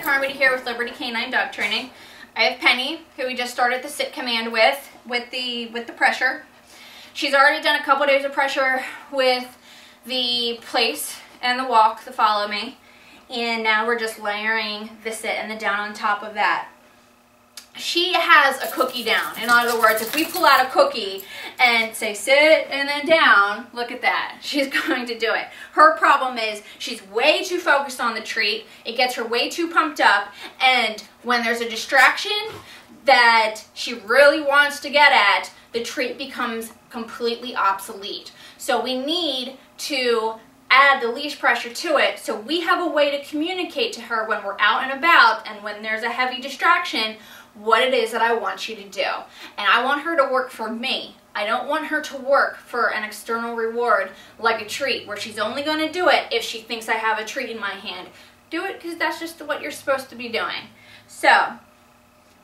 Harmony here with Liberty Canine Dog Training. I have Penny, who we just started the sit command with the pressure. She's already done a couple days of pressure with the place and the walk, the follow me, and now we're just layering the sit and the down on top of that. She has a cookie down. In other words, if we pull out a cookie and say sit and then down, look at that. She's going to do it. Her problem is she's way too focused on the treat. It gets her way too pumped up, and when there's a distraction that she really wants to get at, the treat becomes completely obsolete. So we need to add the leash pressure to it so we have a way to communicate to her when we're out and about and when there's a heavy distraction what it is that I want you to do. And I want her to work for me. I don't want her to work for an external reward like a treat, where she's only going to do it if she thinks I have a treat in my hand. Do it because that's just what you're supposed to be doing. So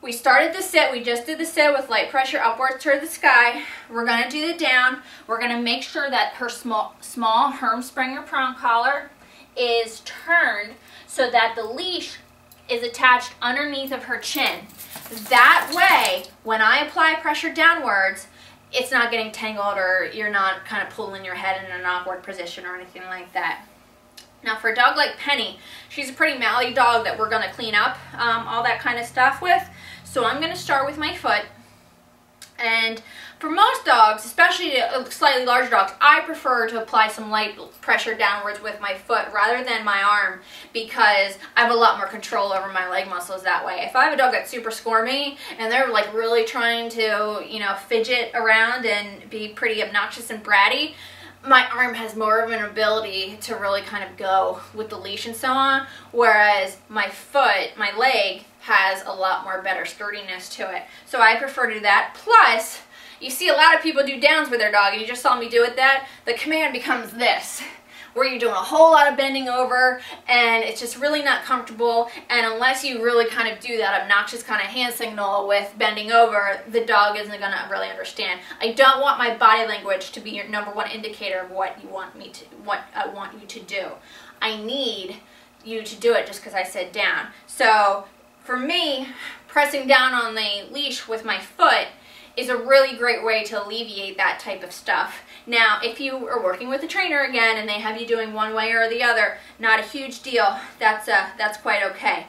we started the sit. We just did the sit with light pressure upwards toward the sky. We're going to do the down. We're going to make sure that her small Herm Sprenger prong collar is turned so that the leash is attached underneath of her chin. That way, when I apply pressure downwards, it's not getting tangled or you're not kind of pulling your head in an awkward position or anything like that. Now for a dog like Penny, she's a pretty mouthy dog that we're going to clean up all that kind of stuff with. So I'm going to start with my foot. And for most dogs, especially slightly larger dogs, I prefer to apply some light pressure downwards with my foot rather than my arm, because I have a lot more control over my leg muscles that way. If I have a dog that's super squirmy and they're like really trying to, you know, fidget around and be pretty obnoxious and bratty, my arm has more of an ability to really kind of go with the leash and so on, whereas my foot, my leg, has a lot more better sturdiness to it. So I prefer to do that. Plus, you see a lot of people do downs with their dog, and you just saw me do it that. The command becomes this, where you're doing a whole lot of bending over, and it's just really not comfortable, and unless you really kind of do that obnoxious kind of hand signal with bending over, the dog isn't going to really understand. I don't want my body language to be your #1 indicator of what you want me to, what I want you to do. I need you to do it just because I said down. So for me, pressing down on the leash with my foot is a really great way to alleviate that type of stuff. Now, if you are working with a trainer again and they have you doing one way or the other, not a huge deal. That's quite okay.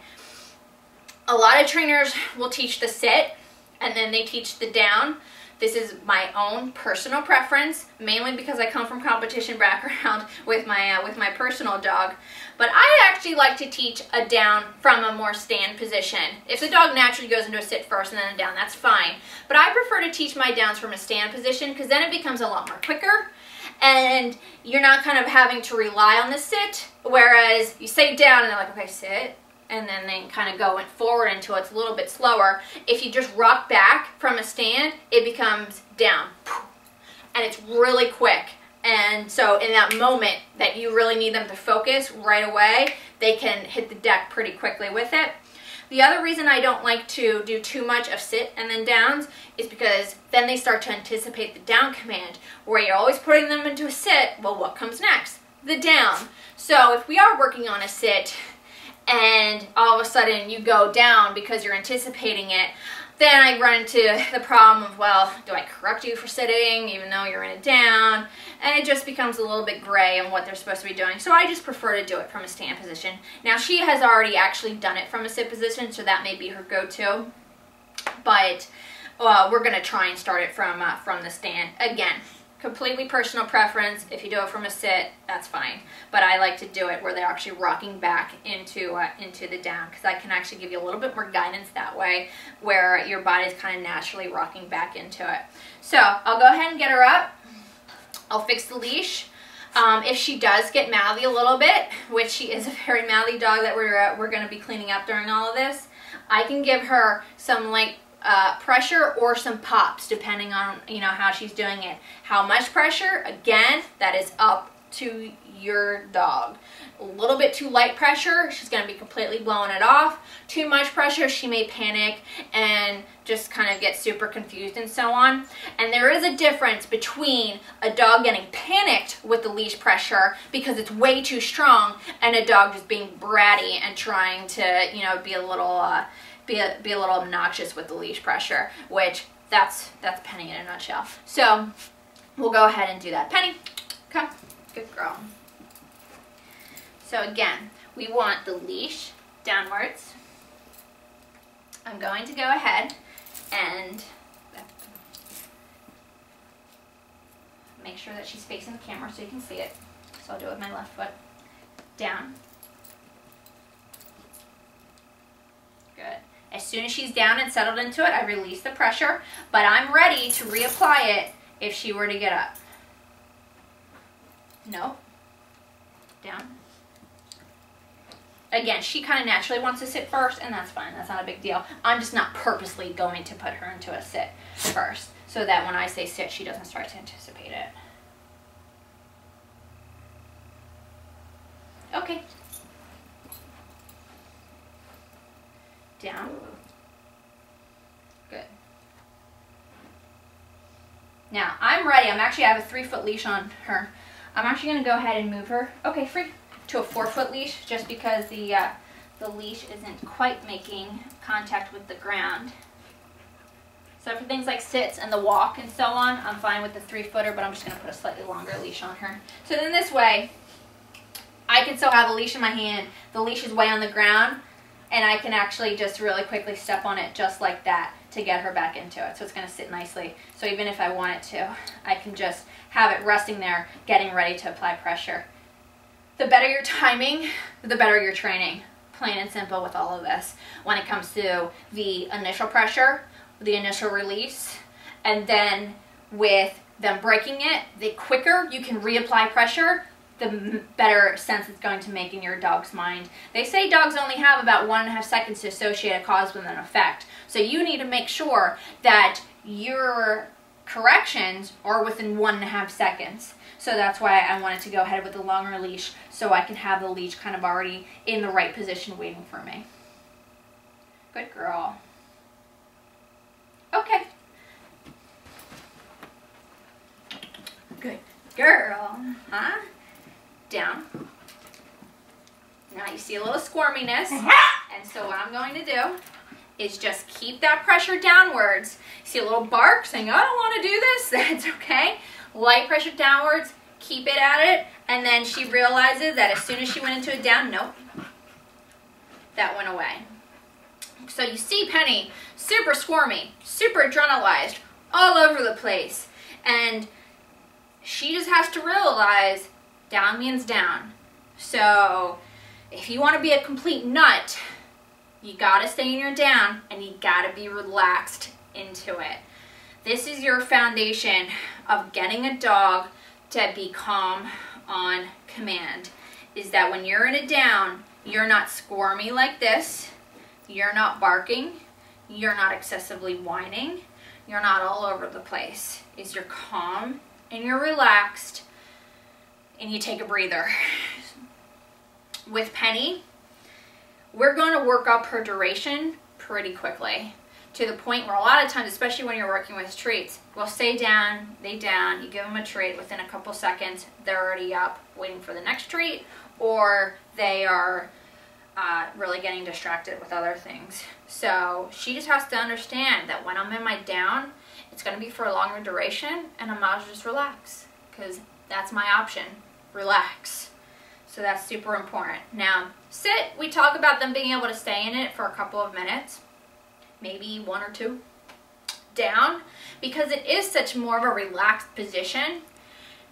A lot of trainers will teach the sit and then they teach the down. This is my own personal preference, mainly because I come from competition background with my personal dog. But I actually like to teach a down from a more stand position. If the dog naturally goes into a sit first and then a down, that's fine. But I prefer to teach my downs from a stand position because then it becomes a lot more quicker and you're not kind of having to rely on the sit. Whereas you say down and they're like, okay, sit, and then they kind of go forward until it's a little bit slower. If you just rock back from a stand, it becomes down. And it's really quick. And so in that moment that you really need them to focus right away, they can hit the deck pretty quickly with it. The other reason I don't like to do too much of sit and then downs is because then they start to anticipate the down command, where you're always putting them into a sit. Well, what comes next? The down. So if we are working on a sit, and all of a sudden you go down because you're anticipating it, then I run into the problem of, well, do I correct you for sitting even though you're in a down? And it just becomes a little bit gray on what they're supposed to be doing. So I just prefer to do it from a stand position. Now she has already actually done it from a sit position, so that may be her go-to. But we're going to try and start it from the stand. Again, completely personal preference. If you do it from a sit, that's fine. But I like to do it where they're actually rocking back into the down, because I can actually give you a little bit more guidance that way, where your body's kind of naturally rocking back into it. So I'll go ahead and get her up. I'll fix the leash. If she does get mouthy a little bit, which she is a very mouthy dog that we're going to be cleaning up during all of this, I can give her some light pressure or some pops, depending on, you know, how she's doing it. How much pressure? Again, that is up to your dog. A little bit too light pressure, she's going to be completely blowing it off. Too much pressure, she may panic and just kind of get super confused and so on. And there is a difference between a dog getting panicked with the leash pressure because it's way too strong, and a dog just being bratty and trying to, you know, be a little obnoxious with the leash pressure, which that's Penny in a nutshell. So we'll go ahead and do that. Penny, come. Good girl. So again, we want the leash downwards. I'm going to go ahead and make sure that she's facing the camera so you can see it. So I'll do it with my left foot. Down. Good. As soon as she's down and settled into it, I release the pressure, but I'm ready to reapply it if she were to get up. No. Down. Again, she kind of naturally wants to sit first, and that's fine. That's not a big deal. I'm just not purposely going to put her into a sit first, so that when I say sit, she doesn't start to anticipate it. Okay. Down. Good. Now, I'm ready. I have a 3-foot leash on her. I'm actually going to go ahead and move her, okay, free, to a 4-foot leash, just because the leash isn't quite making contact with the ground. So for things like sits and the walk and so on, I'm fine with the 3-footer, but I'm just going to put a slightly longer leash on her. So then this way, I can still have a leash in my hand. The leash is way on the ground, and I can actually just really quickly step on it just like that to get her back into it. So it's going to sit nicely. So even if I want it to, I can just have it resting there, getting ready to apply pressure. The better your timing, the better your training. Plain and simple with all of this. When it comes to the initial pressure, the initial release, and then with them breaking it, the quicker you can reapply pressure, the better sense it's going to make in your dog's mind. They say dogs only have about 1.5 seconds to associate a cause with an effect. So you need to make sure that your corrections are within 1.5 seconds. So that's why I wanted to go ahead with the longer leash, so I can have the leash kind of already in the right position waiting for me. Good girl. Okay. Good girl. Huh? Down. Now you see a little squirminess, and so what I'm going to do is just keep that pressure downwards. See a little bark saying, I don't want to do this? That's okay. Light pressure downwards, keep it at it, and then she realizes that as soon as she went into a down, nope, that went away. So you see Penny, super squirmy, super adrenalized, all over the place, and she just has to realize down means down. So if you want to be a complete nut, you gotta stay in your down, and you gotta be relaxed into it. This is your foundation of getting a dog to be calm on command, is that when you're in a down, you're not squirmy like this, you're not barking, you're not excessively whining, you're not all over the place. Is you're calm and you're relaxed and you take a breather. With Penny, we're going to work up her duration pretty quickly, to the point where a lot of times, especially when you're working with treats, we'll stay down, they down, you give them a treat, within a couple seconds, they're already up waiting for the next treat, or they are really getting distracted with other things. So she just has to understand that when I'm in my down, it's going to be for a longer duration, and I'm not just relax, because that's my option, relax. So that's super important. Now, sit, we talk about them being able to stay in it for a couple of minutes, maybe 1 or 2. Down, because it is such more of a relaxed position,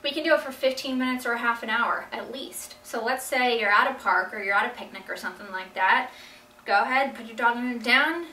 we can do it for 15 minutes or a half an hour at least. So let's say you're at a park or you're at a picnic or something like that. Go ahead, put your dog in down,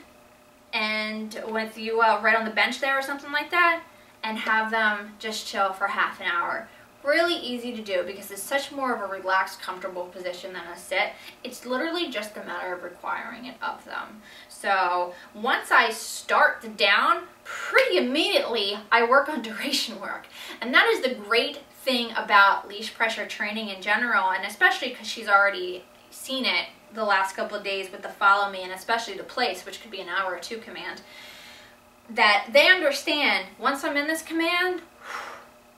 and with you right on the bench there or something like that, and have them just chill for half an hour. Really easy to do because it's such more of a relaxed, comfortable position than a sit. It's literally just a matter of requiring it of them. So once I start the down, pretty immediately I work on duration work. And that is the great thing about leash pressure training in general, and especially because she's already seen it the last couple of days with the follow me, and especially the place, which could be an hour or two command, that they understand once I'm in this command,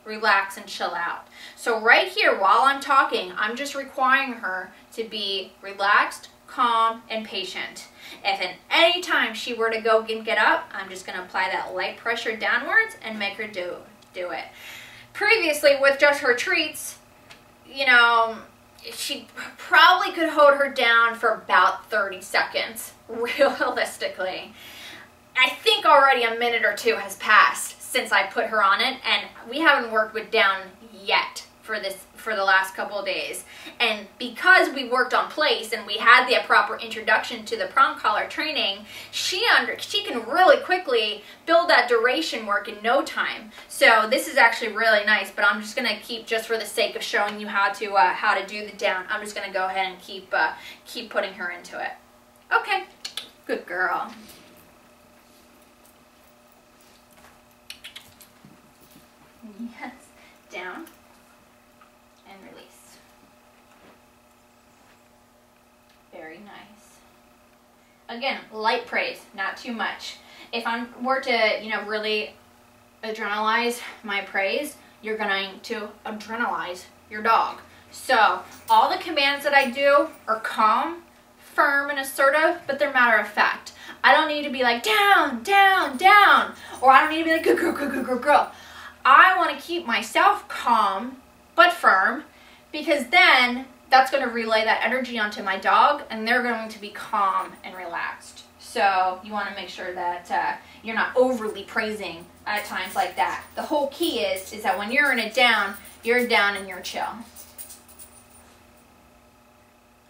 relax and chill out. So right here, while I'm talking, I'm just requiring her to be relaxed, calm, and patient. If at any time she were to go and get up, I'm just going to apply that light pressure downwards and make her do it. Previously, with just her treats, you know, she probably could hold her down for about 30 seconds, realistically. I think already a minute or two has passed since I put her on it, and we haven't worked with down yet for the last couple of days. And because we worked on place and we had the proper introduction to the prong collar training, she can really quickly build that duration work in no time. So this is actually really nice, but I'm just gonna keep, just for the sake of showing you how to do the down, I'm just gonna go ahead and keep putting her into it. Okay, good girl. Yes, down and release. Very nice. Again, light praise, not too much. If I were to, you know, really adrenalize my praise, you're going to adrenalize your dog. So all the commands that I do are calm, firm, and assertive, but they're matter of fact. I don't need to be like down, down, down, or I don't need to be like good girl, good girl, good girl. I want to keep myself calm but firm, because then that's going to relay that energy onto my dog, and they're going to be calm and relaxed. So you want to make sure that you're not overly praising at times like that. The whole key is that when you're in a down, you're down and you're chill.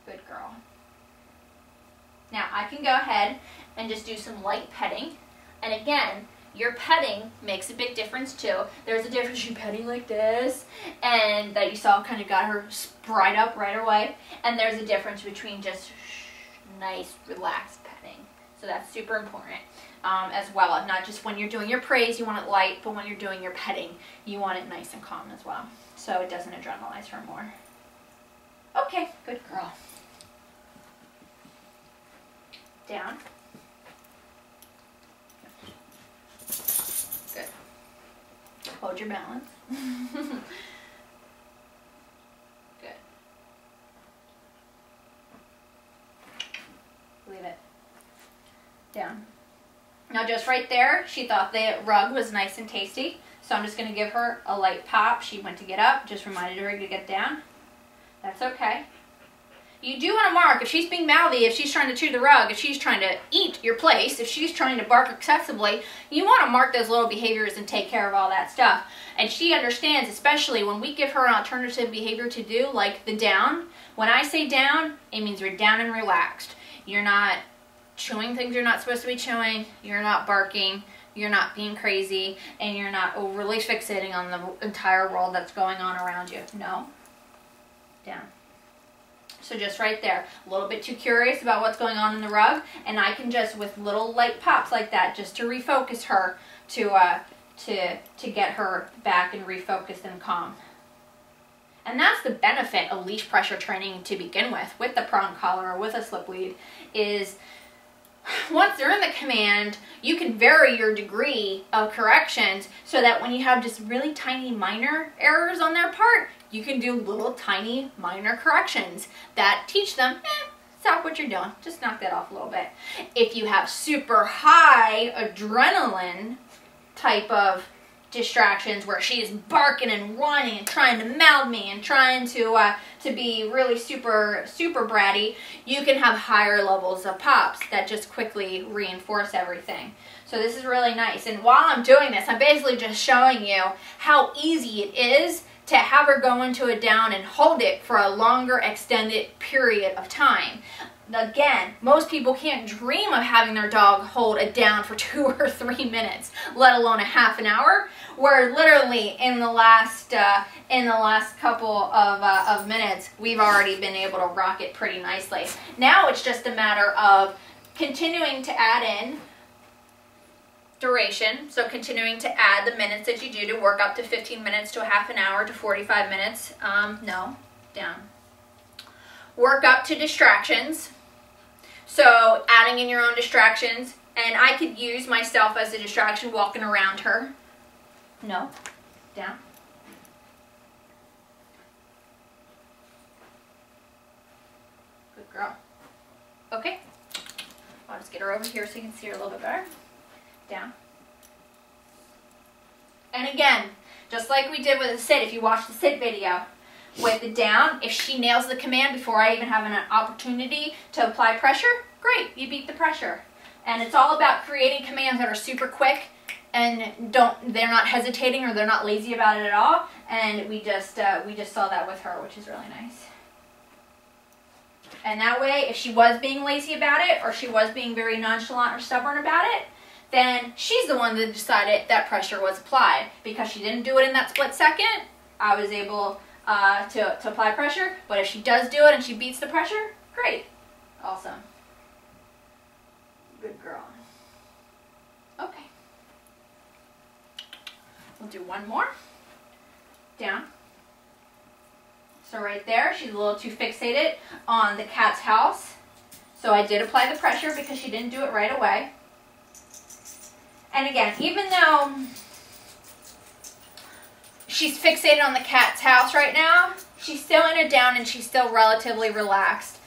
Good girl. Now I can go ahead and just do some light petting, and again, your petting makes a big difference too. There's a difference between petting like this, and that you saw kind of got her sprayed up right away, and there's a difference between just nice, relaxed petting. So that's super important as well. Not just when you're doing your praise, you want it light, but when you're doing your petting, you want it nice and calm as well, so it doesn't adrenalize her more. Okay, good girl. Down. Good. Hold your balance. Good. Leave it. Down. Now just right there, she thought the rug was nice and tasty, so I'm just going to give her a light pop. She went to get up, just reminded her to get down. That's okay. You do want to mark if she's being mouthy, if she's trying to chew the rug, if she's trying to eat your place, if she's trying to bark excessively, you want to mark those little behaviors and take care of all that stuff. And she understands, especially when we give her an alternative behavior to do, like the down. When I say down, it means you're down and relaxed. You're not chewing things you're not supposed to be chewing, you're not barking, you're not being crazy, and you're not overly fixating on the entire world that's going on around you. No. Down. So just right there, a little bit too curious about what's going on in the rug, and I can just, with little light pops like that, just to refocus her, to get her back and refocused and calm. And that's the benefit of leash pressure training to begin with the prong collar or with a slip lead, is once they're in the command, you can vary your degree of corrections so that when you have just really tiny minor errors on their part, you can do little tiny minor corrections that teach them, stop what you're doing, just knock that off a little bit. If you have super high adrenaline type of distractions where she is barking and whining and trying to mouth me and trying to be really super bratty, you can have higher levels of pops that just quickly reinforce everything. So this is really nice. And while I'm doing this, I'm basically just showing you how easy it is to have her go into a down and hold it for a longer extended period of time. Again, most people can't dream of having their dog hold a down for 2 or 3 minutes, let alone a half an hour, where literally in the last couple of minutes, we've already been able to rock it pretty nicely. Now it's just a matter of continuing to add in duration, so continuing to add the minutes that you do to work up to 15 minutes to a half an hour to 45 minutes. No, down. Work up to distractions, so adding in your own distractions, and I could use myself as a distraction walking around her. No, down. Good girl. Okay, I'll just get her over here so you can see her a little bit better. Down. And again, just like we did with the sit, if you watch the sit video, with the down, if she nails the command before I even have an opportunity to apply pressure, great, you beat the pressure. And it's all about creating commands that are super quick and they're not hesitating or they're not lazy about it at all. And we just saw that with her, which is really nice. And that way, if she was being lazy about it or she was being very nonchalant or stubborn about it, then she's the one that decided that pressure was applied. Because she didn't do it in that split second, I was able to apply pressure. But if she does do it and she beats the pressure, great. Awesome. Good girl. Okay. We'll do one more. Down. So right there, she's a little too fixated on the cat's house. So I did apply the pressure because she didn't do it right away. And again, even though she's fixated on the cat's house right now, she's still in a down and she's still relatively relaxed.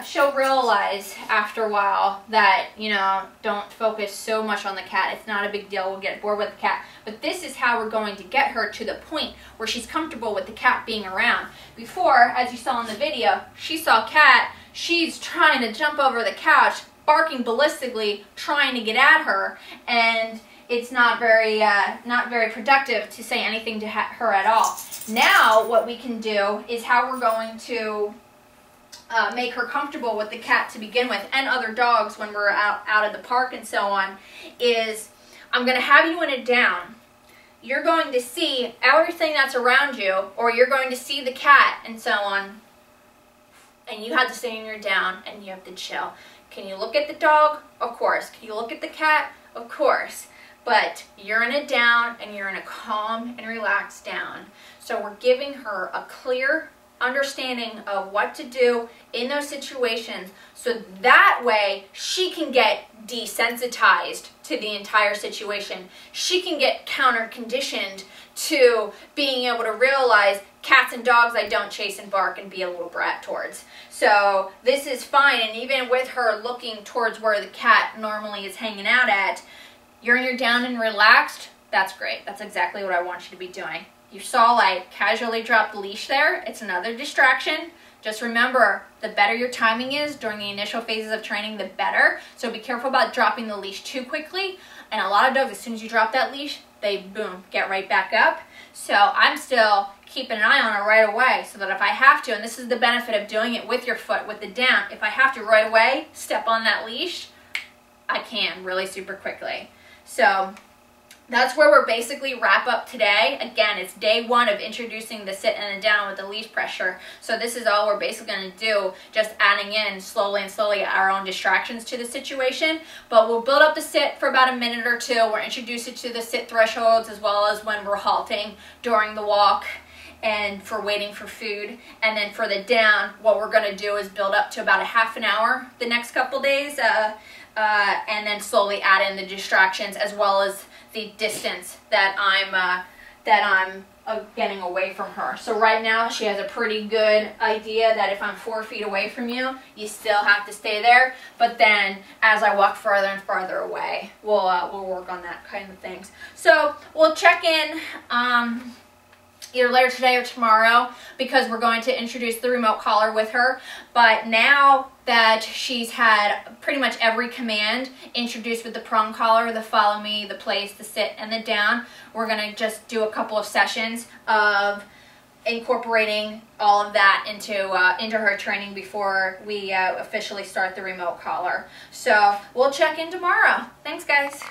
She'll realize after a while that, you know, don't focus so much on the cat. It's not a big deal. We'll get bored with the cat. But this is how we're going to get her to the point where she's comfortable with the cat being around. Before, as you saw in the video, she saw cat. She's trying to jump over the couch, barking ballistically, trying to get at her. And it's not very productive to say anything to her at all. Now, what we can do is how we're going to make her comfortable with the cat to begin with, and other dogs when we're out at the park and so on, is I'm going to have you in a down. You're going to see everything that's around you, or you're going to see the cat and so on, and you have to stay in your down and you have to chill. Can you look at the dog? Of course. Can you look at the cat? Of course. But you're in a down and you're in a calm and relaxed down. So we're giving her a clear understanding of what to do in those situations, so that way she can get desensitized to the entire situation. She can get counter-conditioned to being able to realize cats and dogs I don't chase and bark and be a little brat towards. So this is fine, and even with her looking towards where the cat normally is hanging out at, you're in your down and relaxed, that's great. That's exactly what I want you to be doing. You saw I casually dropped the leash there. It's another distraction. Just remember, the better your timing is during the initial phases of training, the better. So be careful about dropping the leash too quickly. And a lot of dogs, as soon as you drop that leash, they, boom, get right back up. So I'm still keeping an eye on her right away, so that if I have to, and this is the benefit of doing it with your foot, with the down, if I have to right away step on that leash, I can really super quickly. So that's where we're basically wrap up today. Again, it's day one of introducing the sit and the down with the leash pressure. So this is all we're basically going to do, just adding in slowly and slowly our own distractions to the situation. But we'll build up the sit for about a minute or two. We'll introduce it to the sit thresholds, as well as when we're halting during the walk and for waiting for food. And then for the down, what we're going to do is build up to about a half an hour the next couple days, and then slowly add in the distractions, as well as the distance that I'm getting away from her. So right now she has a pretty good idea that if I'm 4 feet away from you, you still have to stay there. But then as I walk further and farther away, we'll work on that kind of things. So we'll check in either later today or tomorrow, because we're going to introduce the remote collar with her. But now that she's had pretty much every command introduced with the prong collar, the follow me, the place, the sit, and the down, we're going to just do a couple of sessions of incorporating all of that into her training before we officially start the remote collar. So we'll check in tomorrow. Thanks, guys.